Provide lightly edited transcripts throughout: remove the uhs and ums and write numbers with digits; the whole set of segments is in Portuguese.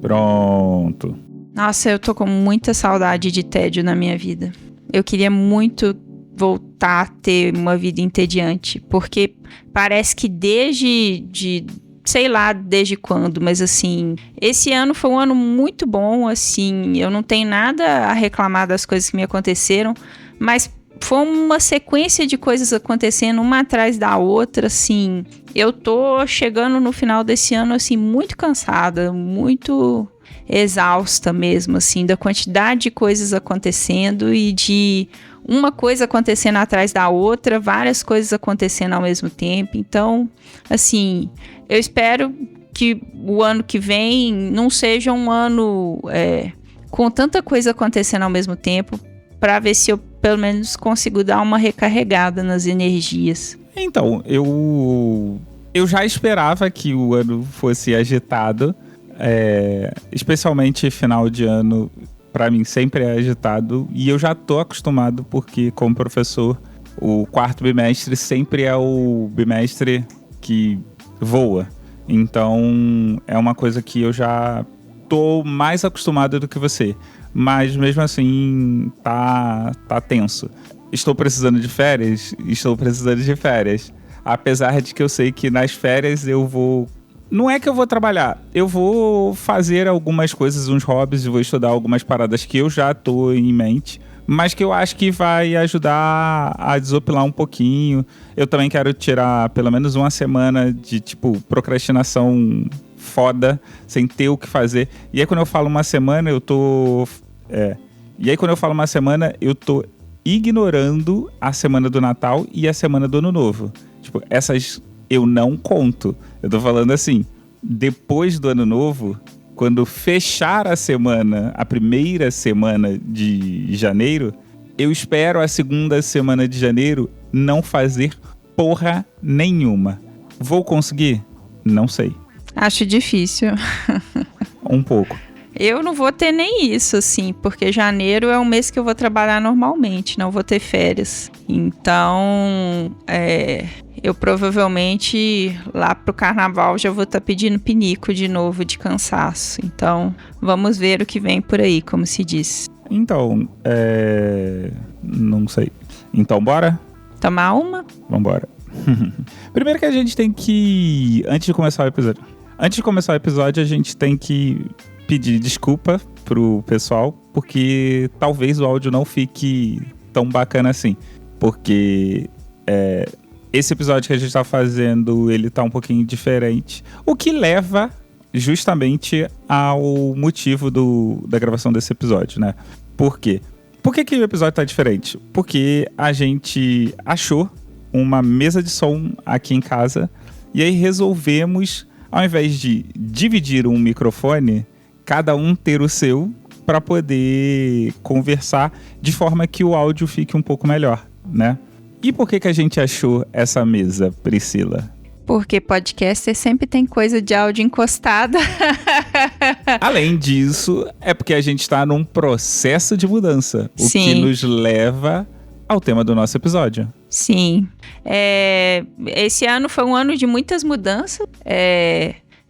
Pronto. Nossa, eu tô com muita saudade de tédio na minha vida. Eu queria muito voltar a ter uma vida entediante, porque parece que sei lá desde quando, mas assim, esse ano foi um ano muito bom, assim, eu não tenho nada a reclamar das coisas que me aconteceram, mas foi uma sequência de coisas acontecendo uma atrás da outra, assim, eu tô chegando no final desse ano, assim, muito cansada, muito exausta mesmo, assim, da quantidade de coisas acontecendo e de uma coisa acontecendo atrás da outra, várias coisas acontecendo ao mesmo tempo. Então, assim, eu espero que o ano que vem não seja um ano com tanta coisa acontecendo ao mesmo tempo, para ver se eu pelo menos consigo dar uma recarregada nas energias. Então, eu já esperava que o ano fosse agitado, especialmente final de ano. Pra mim sempre é agitado e eu já tô acostumado porque, como professor, o quarto bimestre sempre é o bimestre que voa. Então é uma coisa que eu já tô mais acostumado do que você. Mas mesmo assim tá tenso. Estou precisando de férias? Estou precisando de férias. Apesar de que eu sei que nas férias eu vou... Não é que eu vou trabalhar, eu vou fazer algumas coisas, uns hobbies, e vou estudar algumas paradas que eu já tô em mente, mas que eu acho que vai ajudar a desopilar um pouquinho. Eu também quero tirar pelo menos uma semana de, procrastinação foda, sem ter o que fazer. E aí quando eu falo uma semana, eu tô ignorando a semana do Natal e a semana do Ano Novo. Essas... eu não conto. Eu tô falando assim, depois do Ano Novo, quando fechar a primeira semana de janeiro, eu espero a segunda semana de janeiro não fazer porra nenhuma. Vou conseguir? Não sei. Acho difícil. Um pouco. Eu não vou ter nem isso, assim, porque janeiro é um mês que eu vou trabalhar normalmente, não vou ter férias. Então, eu provavelmente lá pro carnaval já vou estar pedindo pinico de novo de cansaço. Então, vamos ver o que vem por aí, como se diz. Então, não sei. Então, bora? Tomar uma? Vambora. Primeiro que a gente tem que... Antes de começar o episódio, a gente tem que pedir desculpa pro pessoal, porque talvez o áudio não fique tão bacana assim. Porque esse episódio que a gente tá fazendo, ele tá um pouquinho diferente. O que leva justamente ao motivo da gravação desse episódio, né? Por quê? Por que o episódio tá diferente? Porque a gente achou uma mesa de som aqui em casa e aí resolvemos, ao invés de dividir um microfone, cada um ter o seu para poder conversar de forma que o áudio fique um pouco melhor, né? E por que a gente achou essa mesa, Priscila? Porque podcaster sempre tem coisa de áudio encostada. Além disso, é porque a gente está num processo de mudança. O Sim. Que nos leva ao tema do nosso episódio. Sim. Esse ano foi um ano de muitas mudanças.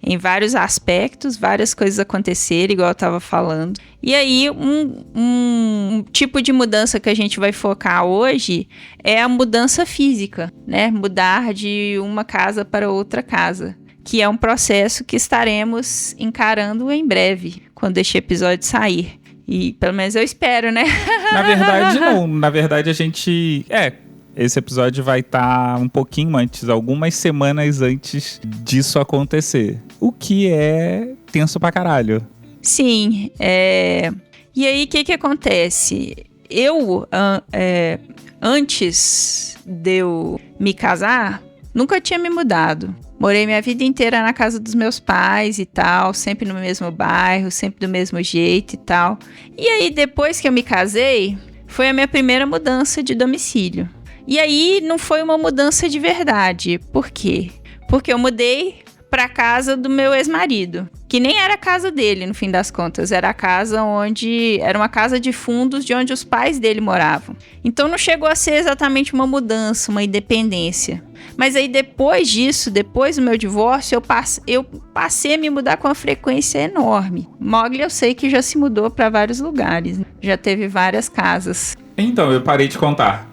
Em vários aspectos, várias coisas aconteceram, igual eu estava falando. E aí, um tipo de mudança que a gente vai focar hoje é a mudança física, né? Mudar de uma casa para outra casa, que é um processo que estaremos encarando em breve, quando este episódio sair. E pelo menos eu espero, né? Na verdade, não. Na verdade, a gente... Esse episódio vai estar um pouquinho antes, algumas semanas antes disso acontecer. O que é tenso pra caralho. Sim. E aí, o que acontece? Eu, antes de eu me casar, nunca tinha me mudado. Morei minha vida inteira na casa dos meus pais e tal, sempre no mesmo bairro, sempre do mesmo jeito e tal. E aí, depois que eu me casei, foi a minha primeira mudança de domicílio. E aí não foi uma mudança de verdade. Por quê? Porque eu mudei pra casa do meu ex-marido, que nem era a casa dele, no fim das contas. Era a casa onde... Era uma casa de fundos de onde os pais dele moravam. Então não chegou a ser exatamente uma mudança, uma independência. Mas aí depois disso, depois do meu divórcio, eu passei a me mudar com uma frequência enorme. Mogli eu sei que já se mudou pra vários lugares. Já teve várias casas. Então, eu parei de contar.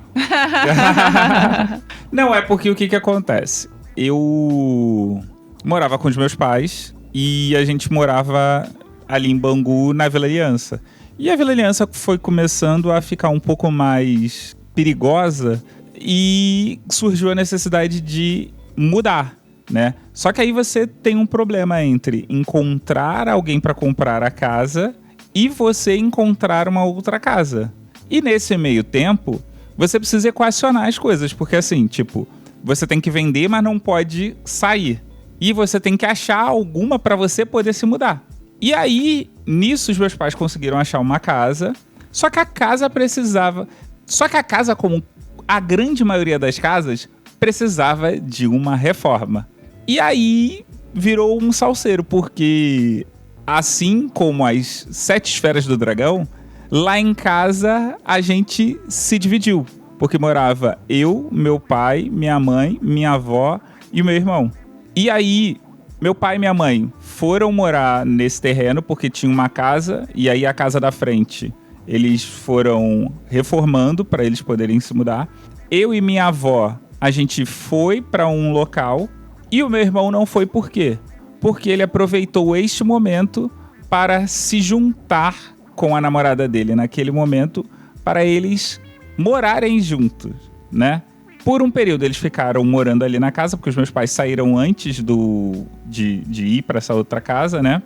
Não, é porque o que acontece? Eu morava com os meus pais e a gente morava ali em Bangu, na Vila Aliança. E a Vila Aliança foi começando a ficar um pouco mais perigosa e surgiu a necessidade de mudar, né? Só que aí você tem um problema entre encontrar alguém para comprar a casa e você encontrar uma outra casa. E nesse meio tempo, você precisa equacionar as coisas, porque assim, tipo, você tem que vender, mas não pode sair. E você tem que achar alguma para você poder se mudar. E aí, nisso, os meus pais conseguiram achar uma casa, só que a casa precisava... Só que a casa, como a grande maioria das casas, precisava de uma reforma. E aí, virou um salseiro, porque assim como as 7 esferas do dragão, lá em casa a gente se dividiu. Porque morava eu, meu pai, minha mãe, minha avó e o meu irmão. E aí, meu pai e minha mãe foram morar nesse terreno porque tinha uma casa. E aí a casa da frente, eles foram reformando para eles poderem se mudar. Eu e minha avó, a gente foi para um local. E o meu irmão não foi por quê? Porque ele aproveitou este momento para se juntar com a namorada dele naquele momento, para eles morarem juntos, né? Por um período eles ficaram morando ali na casa, porque os meus pais saíram antes de ir para essa outra casa, né?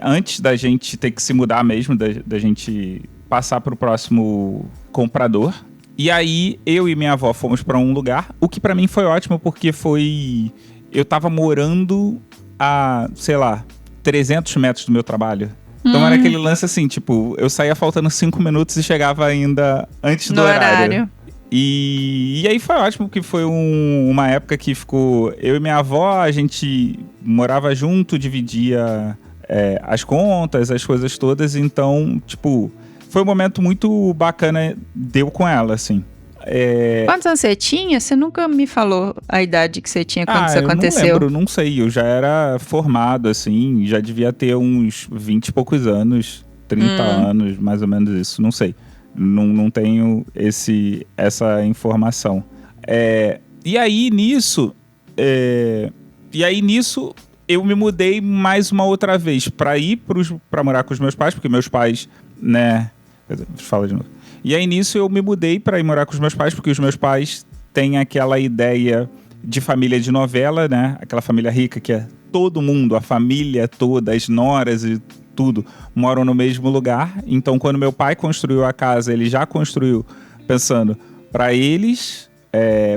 Antes da gente ter que se mudar mesmo, da gente passar para o próximo comprador. E aí eu e minha avó fomos para um lugar, o que para mim foi ótimo, porque foi... Eu tava morando a, sei lá, 300 metros do meu trabalho. Então era aquele lance assim, tipo, eu saía faltando 5 minutos e chegava ainda antes do horário. E aí foi ótimo, porque foi uma época que ficou... Eu e minha avó, a gente morava junto, dividia as contas, as coisas todas. Então, tipo, foi um momento muito bacana, deu com ela, assim. Quantos anos você tinha? Você nunca me falou a idade que você tinha quando isso aconteceu. Eu não lembro, não sei. Eu já era formado, assim, já devia ter uns 20 e poucos anos, 30 anos, mais ou menos isso, não sei. Não tenho essa informação. E aí, nisso, eu me mudei mais uma outra vez pra morar com os meus pais, porque meus pais, né... Fala de novo. E aí, nisso, eu me mudei pra ir morar com os meus pais, porque os meus pais têm aquela ideia de família de novela, né? Aquela família rica que é todo mundo, a família toda, as noras e tudo, moram no mesmo lugar. Então, quando meu pai construiu a casa, ele já construiu pensando pra eles,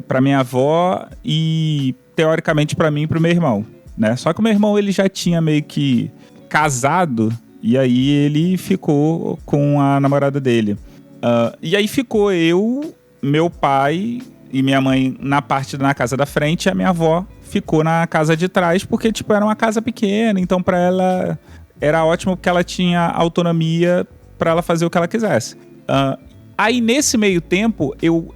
pra minha avó e, teoricamente, pra mim e pro meu irmão, né? Só que o meu irmão, ele já tinha meio que casado, e aí ele ficou com a namorada dele. E aí ficou eu, meu pai e minha mãe na casa da frente, e a minha avó ficou na casa de trás, porque tipo, era uma casa pequena, então pra ela era ótimo porque ela tinha autonomia pra ela fazer o que ela quisesse. Aí nesse meio tempo eu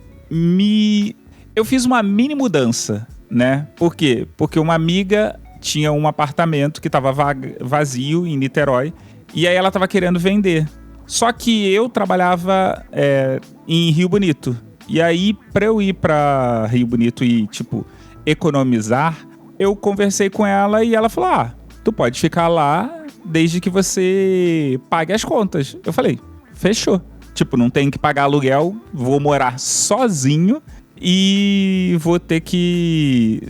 fiz uma mini mudança, né? Por quê? Porque uma amiga tinha um apartamento que estava vazio em Niterói, e aí ela estava querendo vender. Só que eu trabalhava em Rio Bonito. E aí, pra eu ir pra Rio Bonito e, tipo, economizar, eu conversei com ela e ela falou, tu pode ficar lá desde que você pague as contas. Eu falei, fechou. Tipo, não tenho que pagar aluguel, vou morar sozinho e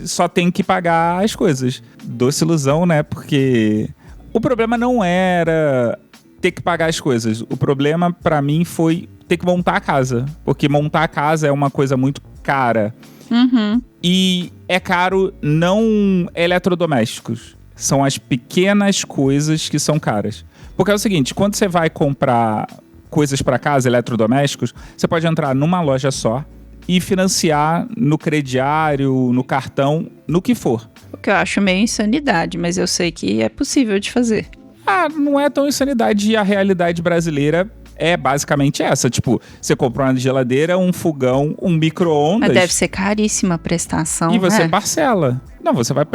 só tenho que pagar as coisas. Doce ilusão, né? Porque o problema não era ter que pagar as coisas. O problema pra mim foi ter que montar a casa. Porque montar a casa é uma coisa muito cara. Uhum. E é caro não eletrodomésticos. São as pequenas coisas que são caras. Porque é o seguinte, quando você vai comprar coisas pra casa, eletrodomésticos, você pode entrar numa loja só e financiar no crediário, no cartão, no que for. O que eu acho meio insanidade, mas eu sei que é possível de fazer. Ah, não é tão insanidade. E a realidade brasileira é basicamente essa. Tipo, você comprou uma geladeira, um fogão, um micro-ondas. Mas deve ser caríssima a prestação, e você parcela. Não, você vai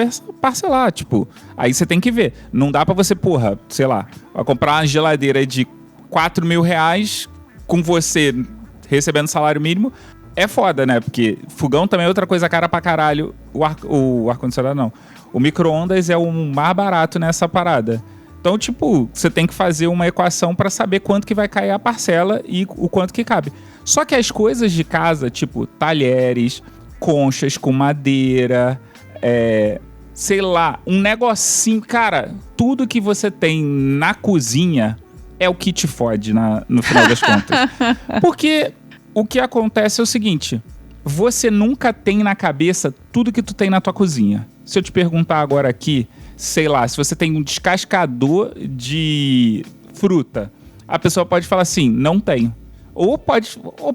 parcelar, tipo. Aí você tem que ver. Não dá pra você, sei lá, vai comprar uma geladeira de 4 mil reais com você recebendo salário mínimo. É foda, né? Porque fogão também é outra coisa cara pra caralho. O ar-condicionado não. O micro-ondas é o mais barato nessa parada. Então, tipo, você tem que fazer uma equação pra saber quanto que vai cair a parcela e o quanto que cabe. Só que as coisas de casa, tipo talheres, conchas com madeira, sei lá, um negocinho... Cara, tudo que você tem na cozinha é o que te fode no final das contas. Porque o que acontece é o seguinte... Você nunca tem na cabeça tudo que tu tem na tua cozinha. Se eu te perguntar agora aqui... Sei lá, se você tem um descascador de fruta, a pessoa pode falar assim, não tenho. Ou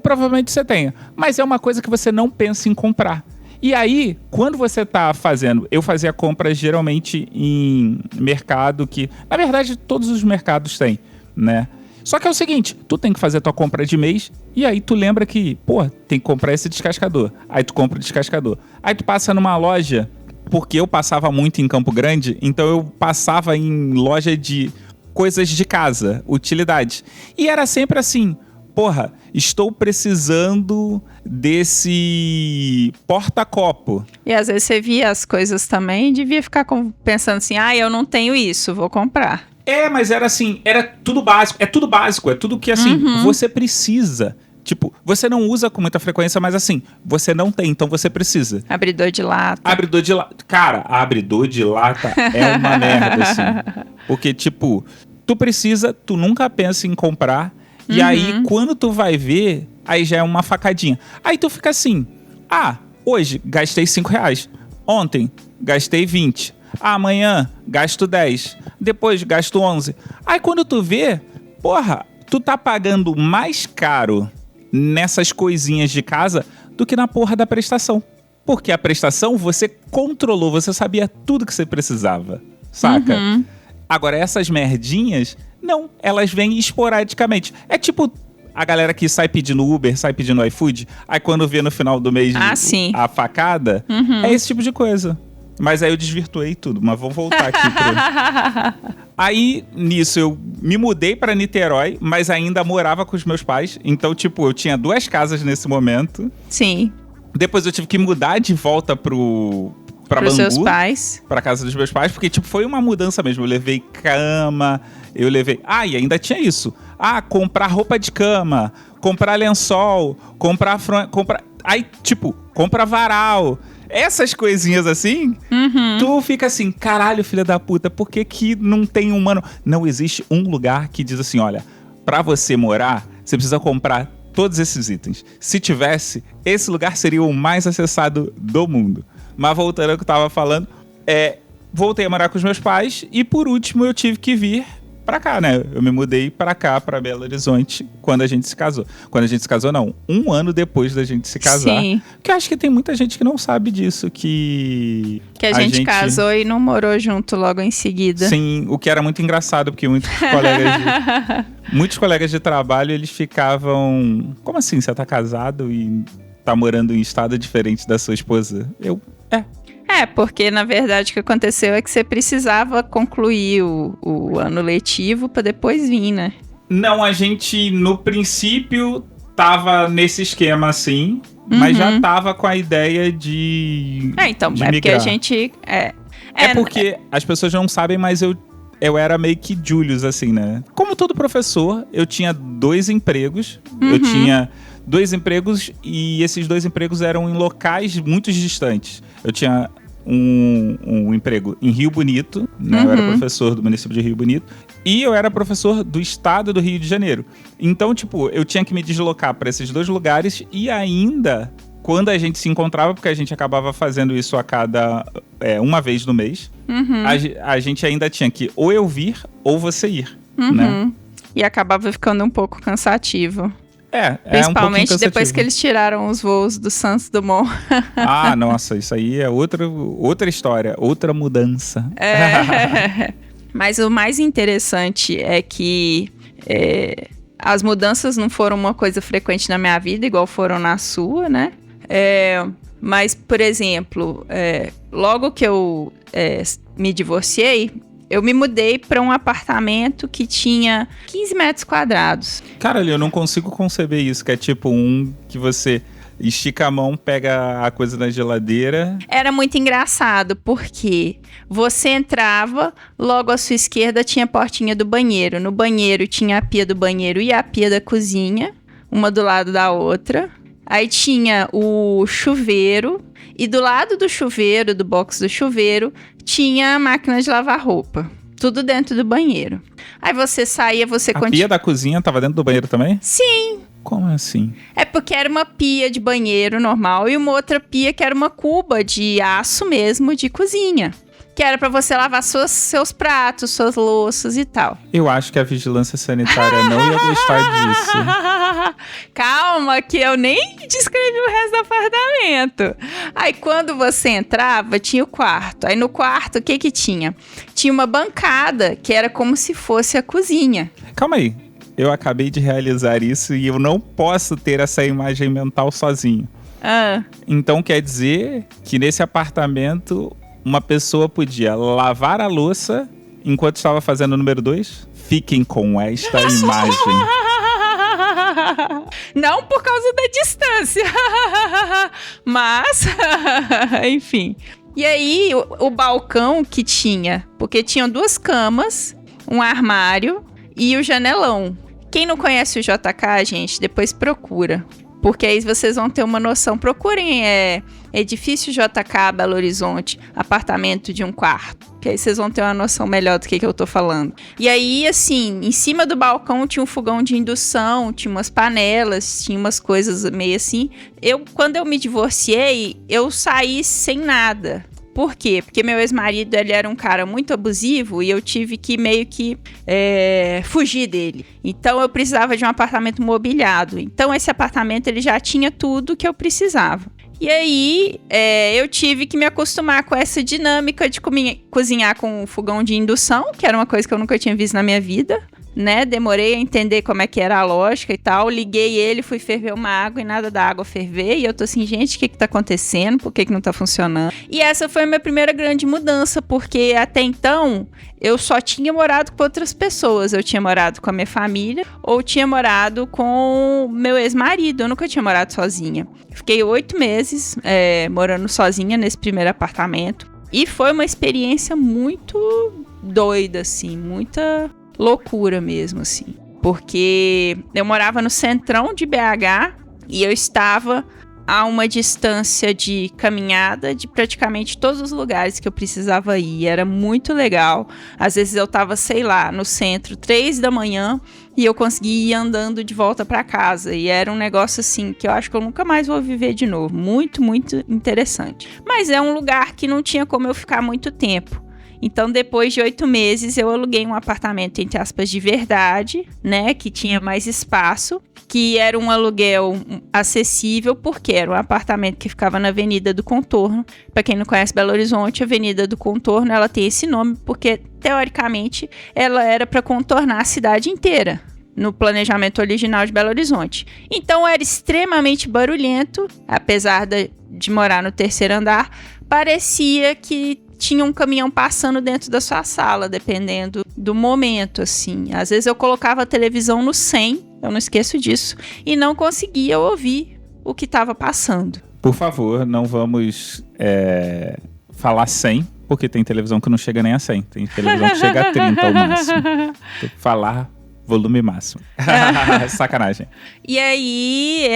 provavelmente você tenha. Mas é uma coisa que você não pensa em comprar. E aí, quando você tá fazendo... Eu fazia compras geralmente em mercado que... Na verdade, todos os mercados têm, né? Só que é o seguinte, tu tem que fazer a tua compra de mês e aí tu lembra que, tem que comprar esse descascador. Aí tu compra o descascador. Aí tu passa numa loja... Porque eu passava muito em Campo Grande, então eu passava em loja de coisas de casa, utilidades. E era sempre assim, estou precisando desse porta-copo. E às vezes você via as coisas também e devia ficar pensando assim, eu não tenho isso, vou comprar. Mas era assim, era tudo básico, é tudo que assim, você precisa. Tipo, você não usa com muita frequência, mas assim, você não tem, então você precisa. Abridor de lata. Cara, abridor de lata é uma merda, assim. Porque, tipo, tu precisa, tu nunca pensa em comprar, e aí, quando tu vai ver, aí já é uma facadinha. Aí tu fica assim, hoje gastei 5 reais. Ontem, gastei 20. Amanhã, gasto 10. Depois, gasto 11. Aí quando tu vê, tu tá pagando mais caro nessas coisinhas de casa do que na porra da prestação. Porque a prestação você controlou, você sabia tudo que você precisava, saca? Agora, essas merdinhas, não, elas vêm esporadicamente. É tipo a galera que sai pedindo Uber, sai pedindo iFood, aí quando vê no final do mês a facada, é esse tipo de coisa. Mas aí eu desvirtuei tudo, mas vamos voltar aqui Aí, nisso, eu me mudei pra Niterói, mas ainda morava com os meus pais. Então, tipo, eu tinha 2 casas nesse momento. Sim. Depois eu tive que mudar de volta pra Bangu. Seus pais. Pra casa dos meus pais, porque, tipo, foi uma mudança mesmo. Eu levei cama, e ainda tinha isso. Comprar roupa de cama, comprar lençol, comprar... Aí, tipo, compra varal... Essas coisinhas assim, tu fica assim, caralho, filha da puta, por que não tem um mano... Não existe um lugar que diz assim, olha, pra você morar, você precisa comprar todos esses itens. Se tivesse, esse lugar seria o mais acessado do mundo. Mas voltando ao que eu tava falando, voltei a morar com os meus pais e por último eu tive que vir pra cá, né? Eu me mudei pra cá, pra Belo Horizonte, quando a gente se casou. Quando a gente se casou, não. 1 ano depois da gente se casar. Sim. Porque eu acho que tem muita gente que não sabe disso, que a gente casou e não morou junto logo em seguida. Sim, o que era muito engraçado, porque muitos colegas de trabalho, eles ficavam... Como assim, você tá casado e tá morando em estado diferente da sua esposa? Porque na verdade o que aconteceu é que você precisava concluir o ano letivo pra depois vir, né? Não, a gente no princípio tava nesse esquema assim, mas já tava com a ideia de então, de é migrar. porque a gente... porque as pessoas não sabem, mas eu era meio que Julius, assim, né? Como todo professor, eu tinha 2 empregos, eu tinha 2 empregos e esses 2 empregos eram em locais muito distantes. Eu tinha um emprego em Rio Bonito, né? Eu era professor do município de Rio Bonito e eu era professor do estado do Rio de Janeiro. Então, tipo, eu tinha que me deslocar para esses 2 lugares e ainda, quando a gente se encontrava, porque a gente acabava fazendo isso a cada uma vez no mês, a gente ainda tinha que ou eu vir ou você ir, né? E acabava ficando um pouco cansativo. É um pouquinho Principalmente cansativo. depois que eles tiraram os voos do Santos Dumont. Ah, nossa, isso aí é outra história, outra mudança. Mas o mais interessante é que as mudanças não foram uma coisa frequente na minha vida, igual foram na sua, né? Mas, por exemplo, logo que eu me divorciei, eu me mudei para um apartamento que tinha 15 metros quadrados. Cara, eu não consigo conceber isso, que é tipo que você estica a mão, pega a coisa na geladeira. Era muito engraçado, porque você entrava, logo à sua esquerda tinha a portinha do banheiro. No banheiro tinha a pia do banheiro e a pia da cozinha, uma do lado da outra. Aí tinha o chuveiro, e do lado do chuveiro, do box do chuveiro, tinha a máquina de lavar roupa. Tudo dentro do banheiro. Aí você saía, A pia da cozinha tava dentro do banheiro também? Sim. Como assim? É porque era uma pia de banheiro normal e uma outra pia que era uma cuba de aço mesmo, de cozinha. Que era pra você lavar seus pratos, suas louças e tal. Eu acho que a vigilância sanitária não ia gostar disso. Calma, que eu nem descrevi o resto do apartamento. Aí quando você entrava, tinha o quarto. Aí no quarto, o que tinha? Tinha uma bancada, que era como se fosse a cozinha. Calma aí. Eu acabei de realizar isso e eu não posso ter essa imagem mental sozinho. Então quer dizer que nesse apartamento uma pessoa podia lavar a louça enquanto estava fazendo o número 2? Fiquem com esta imagem. Não por causa da distância. Mas, enfim. E aí, o balcão que tinha, porque tinham 2 camas, um armário e o janelão. Quem não conhece o JK, gente, depois procura. Porque aí vocês vão ter uma noção. Procurem edifício JK, Belo Horizonte, apartamento de 1 quarto. Que aí vocês vão ter uma noção melhor do que eu tô falando. E aí, assim, em cima do balcão tinha um fogão de indução, tinha umas panelas, tinha umas coisas meio assim. Quando eu me divorciei, eu saí sem nada. Por quê? Porque meu ex-marido, ele era um cara muito abusivo e eu tive que meio que fugir dele. Então, eu precisava de um apartamento mobiliado. Então, esse apartamento, ele já tinha tudo que eu precisava. E aí, eu tive que me acostumar com essa dinâmica de cozinhar com fogão de indução, que era uma coisa que eu nunca tinha visto na minha vida, né? Demorei a entender como é que era a lógica e tal. Liguei ele, fui ferver uma água e nada da água ferver. E eu tô assim, gente, o que tá acontecendo? Por que não tá funcionando? E essa foi a minha primeira grande mudança, porque até então eu só tinha morado com outras pessoas. Eu tinha morado com a minha família ou tinha morado com meu ex-marido. Eu nunca tinha morado sozinha. Fiquei 8 meses morando sozinha nesse primeiro apartamento. E foi uma experiência muito doida, assim, muita loucura mesmo, assim. Porque eu morava no centrão de BH e eu estava a uma distância de caminhada de praticamente todos os lugares que eu precisava ir. Era muito legal. Às vezes eu tava, sei lá, no centro, 3 da manhã e eu conseguia ir andando de volta para casa. E era um negócio assim que eu acho que eu nunca mais vou viver de novo. Muito, muito interessante. Mas é um lugar que não tinha como eu ficar muito tempo. Então, depois de 8 meses, eu aluguei um apartamento, entre aspas, de verdade, né? Que tinha mais espaço, que era um aluguel acessível, porque era um apartamento que ficava na Avenida do Contorno. Para quem não conhece Belo Horizonte, a Avenida do Contorno, ela tem esse nome porque, teoricamente, ela era para contornar a cidade inteira, no planejamento original de Belo Horizonte. Então, era extremamente barulhento, apesar de morar no 3º andar, parecia que tinha um caminhão passando dentro da sua sala, dependendo do momento, assim. Às vezes eu colocava a televisão no 100, eu não esqueço disso, e não conseguia ouvir o que estava passando. Por favor, não vamos falar 100, porque tem televisão que não chega nem a 100. Tem televisão que chega a 30 ao máximo. Tem que falar volume máximo. Sacanagem. E aí,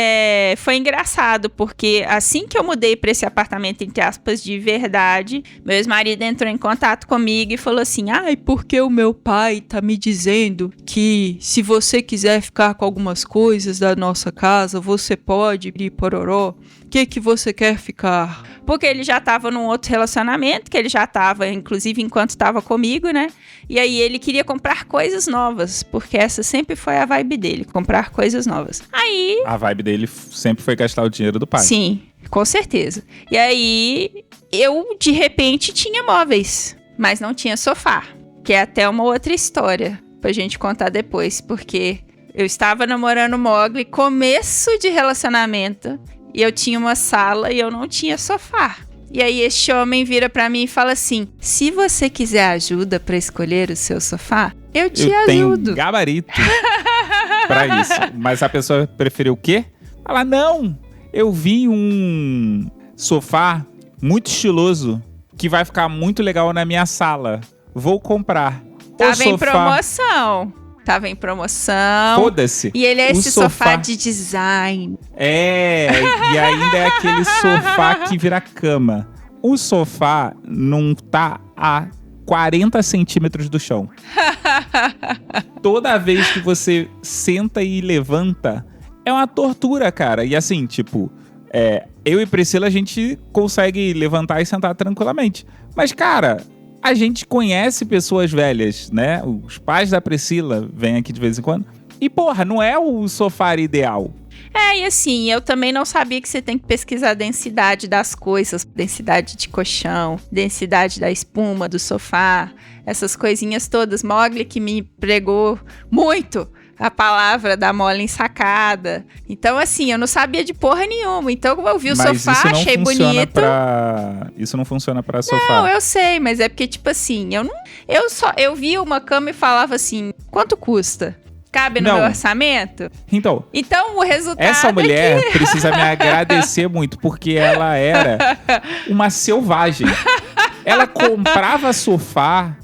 foi engraçado, porque assim que eu mudei para esse apartamento, entre aspas, de verdade, meu ex-marido entrou em contato comigo e falou assim, porque o meu pai tá me dizendo que se você quiser ficar com algumas coisas da nossa casa, você pode ir pororó. O que você quer ficar? Porque ele já tava num outro relacionamento, que ele já tava, inclusive, enquanto tava comigo, né? E aí ele queria comprar coisas novas, porque essa sempre foi a vibe dele, comprar coisas novas. Aí... A vibe dele sempre foi gastar o dinheiro do pai. Sim, com certeza. E aí, eu, de repente, tinha móveis, mas não tinha sofá. Que é até uma outra história pra gente contar depois, porque eu estava namorando o Mogli, começo de relacionamento, e eu tinha uma sala e eu não tinha sofá. E aí este homem vira pra mim e fala assim: se você quiser ajuda pra escolher o seu sofá, eu te ajudo. Tenho gabarito pra isso. Mas a pessoa preferiu o quê? Fala, não, eu vi um sofá muito estiloso que vai ficar muito legal na minha sala. Vou comprar. Tava em promoção. Tava em promoção. Foda-se. E ele é esse sofá de design. É, e ainda é aquele sofá que vira cama. O sofá não tá a 40 centímetros do chão. Toda vez que você senta e levanta, é uma tortura, cara. E assim, tipo, eu e Priscila, a gente consegue levantar e sentar tranquilamente. Mas, cara, a gente conhece pessoas velhas, né? Os pais da Priscila vêm aqui de vez em quando. E, porra, não é o sofá ideal. E assim, eu também não sabia que você tem que pesquisar a densidade das coisas. Densidade de colchão, densidade da espuma, do sofá. Essas coisinhas todas. Mogli que me pregou muito a palavra da mola ensacada. Então, assim, eu não sabia de porra nenhuma. Então, eu vi o sofá, achei bonito. Isso não funciona pra sofá. Não, eu sei, mas é porque, tipo assim, eu vi uma cama e falava assim, quanto custa? Cabe no meu orçamento? Então, o resultado essa mulher precisa me agradecer muito, porque ela era uma selvagem. Ela comprava sofá,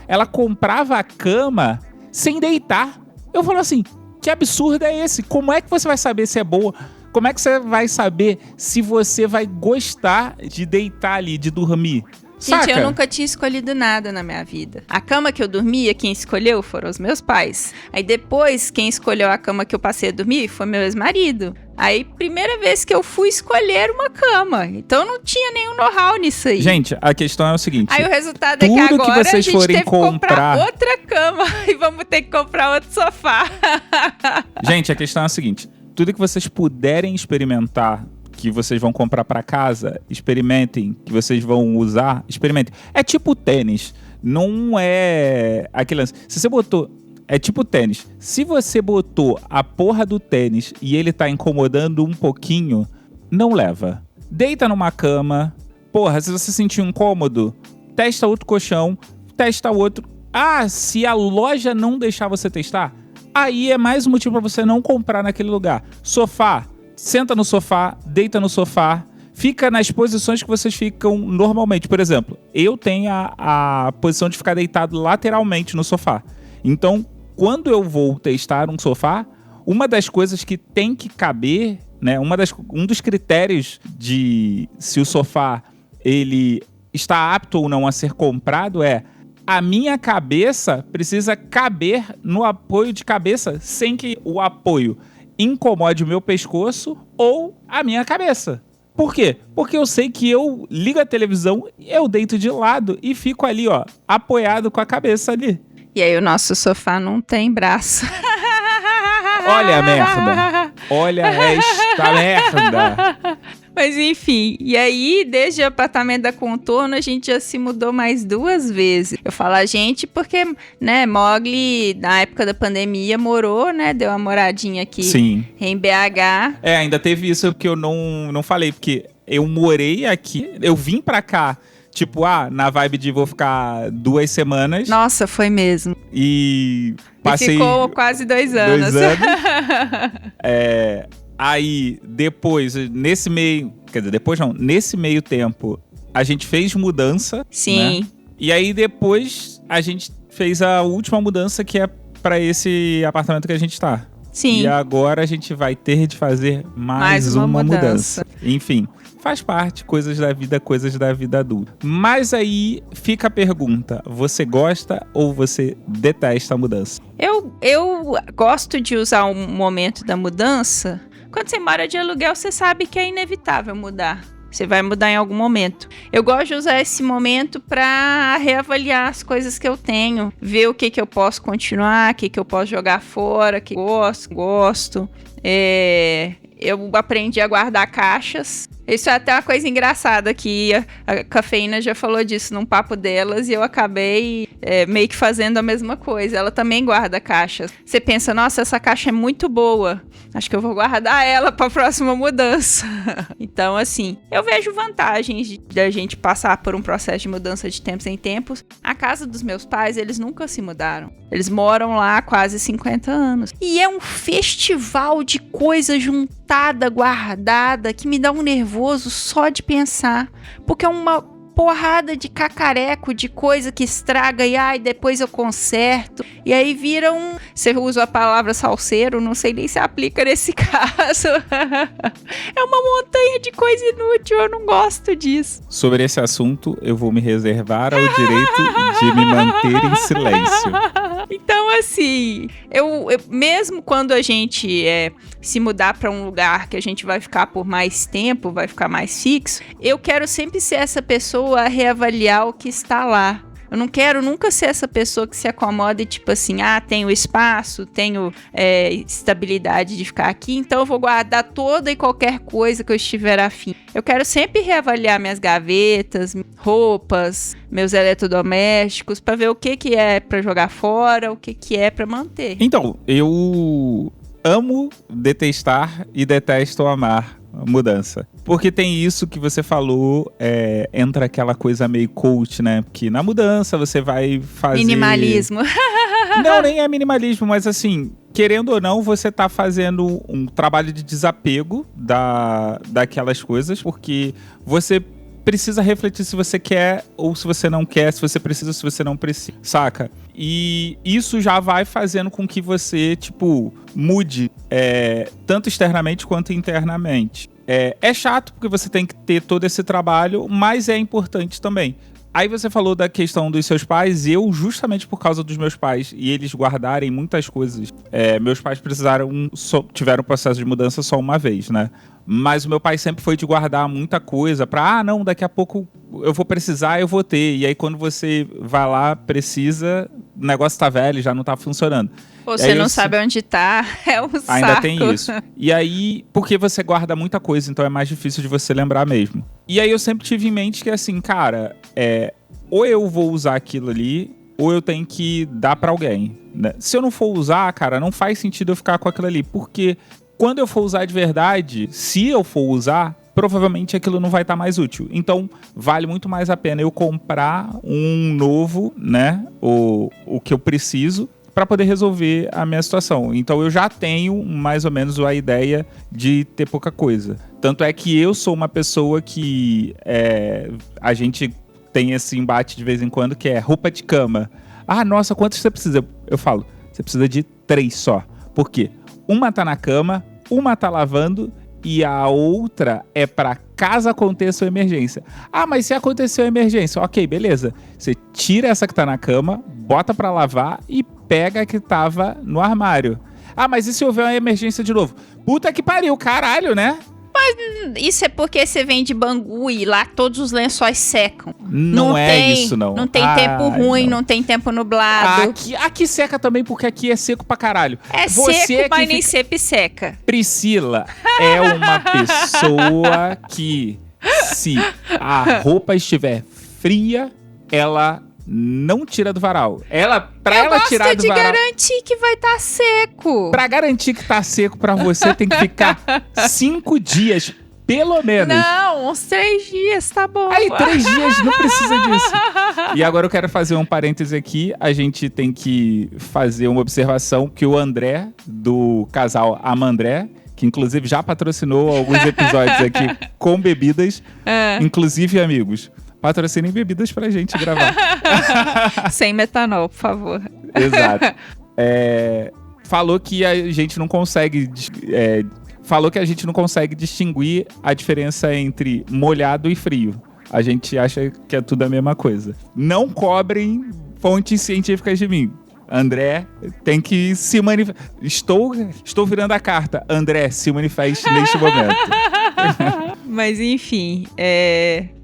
ela comprava a cama sem deitar. Eu falo assim, que absurdo é esse? Como é que você vai saber se é boa? Como é que você vai saber se você vai gostar de deitar ali, de dormir? Gente, eu nunca tinha escolhido nada na minha vida. A cama que eu dormia, quem escolheu foram os meus pais. Aí depois, quem escolheu a cama que eu passei a dormir foi meu ex-marido. Aí, primeira vez que eu fui escolher uma cama. Então, não tinha nenhum know-how nisso aí. Gente, a questão é o seguinte. Aí, o resultado é que agora que vocês a gente forem teve que comprar outra cama. E vamos ter que comprar outro sofá. Gente, a questão é a seguinte. Tudo que vocês puderem experimentar, que vocês vão comprar pra casa, experimentem, que vocês vão usar, experimentem. É tipo tênis. Não é aquele lance. Se você botou... É tipo tênis. Se você botou a porra do tênis e ele tá incomodando um pouquinho, não leva. Deita numa cama. Porra, se você sentir incômodo, testa outro colchão, testa outro. Ah, se a loja não deixar você testar, aí é mais um motivo pra você não comprar naquele lugar. Sofá. Senta no sofá, deita no sofá, fica nas posições que vocês ficam normalmente. Por exemplo, eu tenho a posição de ficar deitado lateralmente no sofá. Então, quando eu vou testar um sofá, uma das coisas que tem que caber, né, um dos critérios de se o sofá ele está apto ou não a ser comprado é a minha cabeça precisa caber no apoio de cabeça sem que o apoio incomode o meu pescoço ou a minha cabeça. Por quê? Porque eu sei que eu ligo a televisão, eu deito de lado e fico ali, ó, apoiado com a cabeça ali. E aí o nosso sofá não tem braço. Olha a merda. Olha esta merda. Mas enfim, e aí, desde o apartamento da Contorno, a gente já se mudou mais 2 vezes. Eu falo a gente porque, né, Mogli, na época da pandemia, morou, né, deu uma moradinha aqui. Sim. Em BH. Ainda teve isso que eu não falei, porque eu morei aqui, eu vim pra cá, tipo, na vibe de vou ficar 2 semanas. Nossa, foi mesmo. E passei... E ficou quase 2 anos. 2 anos. Aí, depois, nesse meio tempo, a gente fez mudança. Sim. Né? E aí, depois, a gente fez a última mudança, que é pra esse apartamento que a gente tá. Sim. E agora a gente vai ter de fazer mais uma mudança. Enfim, faz parte, coisas da vida adulta. Mas aí fica a pergunta, você gosta ou você detesta a mudança? Eu gosto de usar um momento da mudança. Quando você mora de aluguel, você sabe que é inevitável mudar. Você vai mudar em algum momento. Eu gosto de usar esse momento para reavaliar as coisas que eu tenho, ver o que eu posso continuar, o que eu posso jogar fora, que gosto. Eu aprendi a guardar caixas. Isso é até uma coisa engraçada que a Cafeína já falou disso num papo delas e eu acabei meio que fazendo a mesma coisa. Ela também guarda caixas. Você pensa, nossa, essa caixa é muito boa. Acho que eu vou guardar ela para a próxima mudança. Então, assim, eu vejo vantagens da gente passar por um processo de mudança de tempos em tempos. A casa dos meus pais, eles nunca se mudaram. Eles moram lá há quase 50 anos. E é um festival de coisa juntada, guardada, que me dá um nervoso só de pensar. Porque é uma porrada de cacareco, de coisa que estraga e depois eu conserto. E aí vira você usa a palavra salseiro, não sei nem se aplica nesse caso. É uma montanha de coisa inútil, eu não gosto disso. Sobre esse assunto, eu vou me reservar ao direito de me manter em silêncio. Então, assim, eu mesmo quando a gente se mudar para um lugar que a gente vai ficar por mais tempo, vai ficar mais fixo, eu quero sempre ser essa pessoa a reavaliar o que está lá. Eu não quero nunca ser essa pessoa que se acomoda e tipo assim, tenho espaço, tenho estabilidade de ficar aqui, então eu vou guardar toda e qualquer coisa que eu estiver afim. Eu quero sempre reavaliar minhas gavetas, roupas, meus eletrodomésticos, para ver o que é para jogar fora, o que é para manter. Então, eu amo detestar e detesto amar a mudança. Porque tem isso que você falou, entra aquela coisa meio coach, né? Porque na mudança você vai fazer... Minimalismo. Não, nem é minimalismo, mas assim, querendo ou não, você tá fazendo um trabalho de desapego daquelas coisas, porque você precisa refletir se você quer ou se você não quer, se você precisa ou se você não precisa, saca? E isso já vai fazendo com que você, mude tanto externamente quanto internamente. É chato porque você tem que ter todo esse trabalho, mas é importante também. Aí você falou da questão dos seus pais. Eu, justamente por causa dos meus pais e eles guardarem muitas coisas, meus pais tiveram um processo de mudança só uma vez, né? Mas o meu pai sempre foi de guardar muita coisa pra, não, daqui a pouco eu vou precisar, eu vou ter. E aí quando você vai lá, precisa, o negócio tá velho, já não tá funcionando. Você não sabe onde tá, é um saco. Ainda tem isso. E aí, porque você guarda muita coisa, então é mais difícil de você lembrar mesmo. E aí eu sempre tive em mente que assim, cara, ou eu vou usar aquilo ali, ou eu tenho que dar pra alguém, né? Se eu não for usar, cara, não faz sentido eu ficar com aquilo ali, porque quando eu for usar de verdade, se eu for usar, provavelmente aquilo não vai estar mais útil. Então, vale muito mais a pena eu comprar um novo, né? O que eu preciso para poder resolver a minha situação. Então, eu já tenho mais ou menos a ideia de ter pouca coisa. Tanto é que eu sou uma pessoa que a gente tem esse embate de vez em quando, que é roupa de cama. Nossa, quantas você precisa? Eu falo, você precisa de 3 só. Por quê? Uma tá na cama, uma tá lavando e a outra é pra caso aconteça uma emergência. Mas se acontecer uma emergência, ok, beleza. Você tira essa que tá na cama, bota pra lavar e pega a que tava no armário. Mas e se houver uma emergência de novo? Puta que pariu, caralho, né? Mas isso é porque você vem de Bangu e lá todos os lençóis secam. Não é isso, não. Não tem tempo ruim, não tem tempo nublado. Aqui seca também, porque aqui é seco pra caralho. Seco, mas nem sempre seca. Priscila é uma pessoa que, se a roupa estiver fria, ela não tira do varal. Pra ela tirar do varal... Eu gosto de garantir que vai estar seco. Pra garantir que tá seco pra você, tem que ficar 5 dias, pelo menos. Não, uns 3 dias, tá bom. Aí, 3 dias, não precisa disso. E agora eu quero fazer um parêntese aqui. A gente tem que fazer uma observação que o André, do casal Amandré, que inclusive já patrocinou alguns episódios aqui com bebidas, inclusive, amigos, patrocinem bebidas pra gente gravar. Sem metanol, por favor. Exato. Falou que a gente não consegue... falou que a gente não consegue distinguir a diferença entre molhado e frio. A gente acha que é tudo a mesma coisa. Não cobrem fontes científicas de mim. André tem que se manifestar. Estou virando a carta. André, se manifeste neste momento. Mas enfim,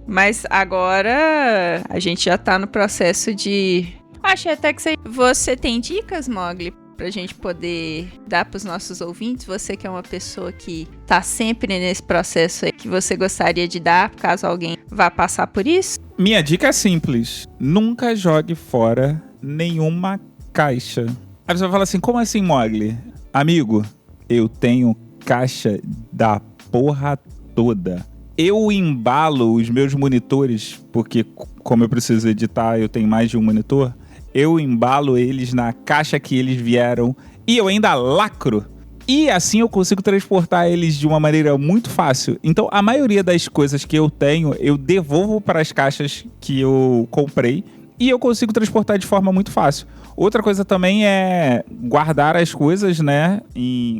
mas agora a gente já tá no processo de... Achei até que você tem dicas, Mogli, pra gente poder dar pros nossos ouvintes? Você que é uma pessoa que tá sempre nesse processo aí, que você gostaria de dar, caso alguém vá passar por isso? Minha dica é simples. Nunca jogue fora nenhuma caixa. Aí você vai falar assim, como assim, Mogli? Amigo, eu tenho caixa da porra toda. Eu embalo os meus monitores, porque como eu preciso editar, eu tenho mais de um monitor. Eu embalo eles na caixa que eles vieram e eu ainda lacro. E assim eu consigo transportar eles de uma maneira muito fácil. Então a maioria das coisas que eu tenho, eu devolvo para as caixas que eu comprei e eu consigo transportar de forma muito fácil. Outra coisa também é guardar as coisas, né?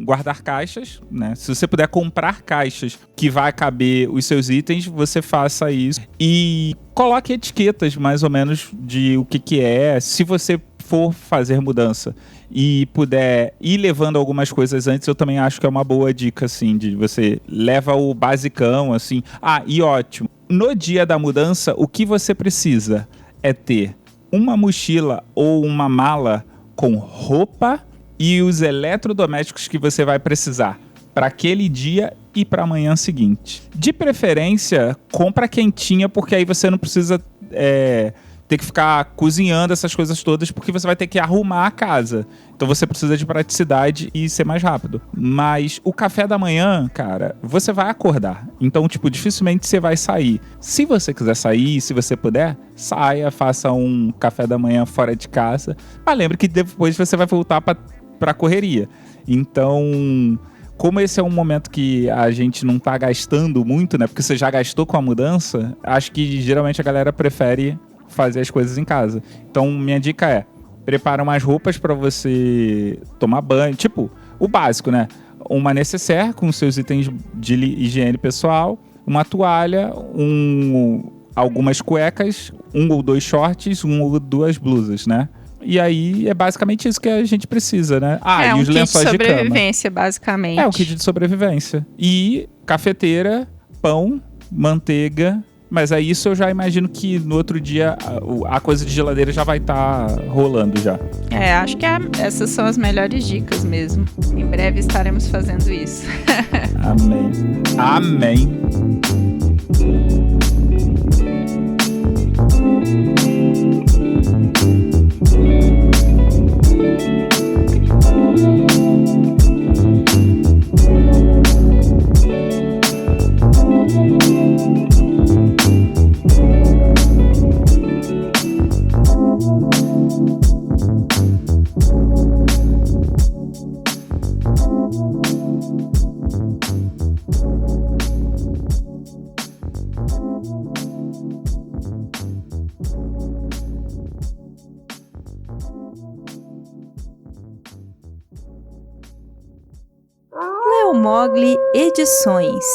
Guardar caixas, né? Se você puder comprar caixas que vai caber os seus itens, você faça isso. E coloque etiquetas, mais ou menos, de o que é. Se você for fazer mudança e puder ir levando algumas coisas antes, eu também acho que é uma boa dica, assim, de você leva o basicão, assim. Ah, e ótimo. No dia da mudança, o que você precisa é ter uma mochila ou uma mala com roupa e os eletrodomésticos que você vai precisar para aquele dia e para amanhã seguinte. De preferência, compra quentinha, porque aí você não precisa ter que ficar cozinhando essas coisas todas, porque você vai ter que arrumar a casa. Então você precisa de praticidade e ser mais rápido. Mas o café da manhã, cara, você vai acordar. Então, dificilmente você vai sair. Se você quiser sair, se você puder, saia, faça um café da manhã fora de casa. Mas lembre que depois você vai voltar pra correria. Então, como esse é um momento que a gente não tá gastando muito, né? Porque você já gastou com a mudança, acho que geralmente a galera prefere fazer as coisas em casa. Então, minha dica é: prepara umas roupas para você tomar banho, tipo, o básico, né? Uma necessaire com seus itens de higiene pessoal, uma toalha, algumas cuecas, um ou dois shorts, um ou duas blusas, né? E aí é basicamente isso que a gente precisa, né? E os lençóis de cama. É um kit de sobrevivência, basicamente. É um kit de sobrevivência. E cafeteira, pão, manteiga. Mas aí isso eu já imagino que no outro dia a coisa de geladeira já vai estar rolando já. Acho que essas são as melhores dicas mesmo. Em breve estaremos fazendo isso. Amém. Amém. Mogli Edições.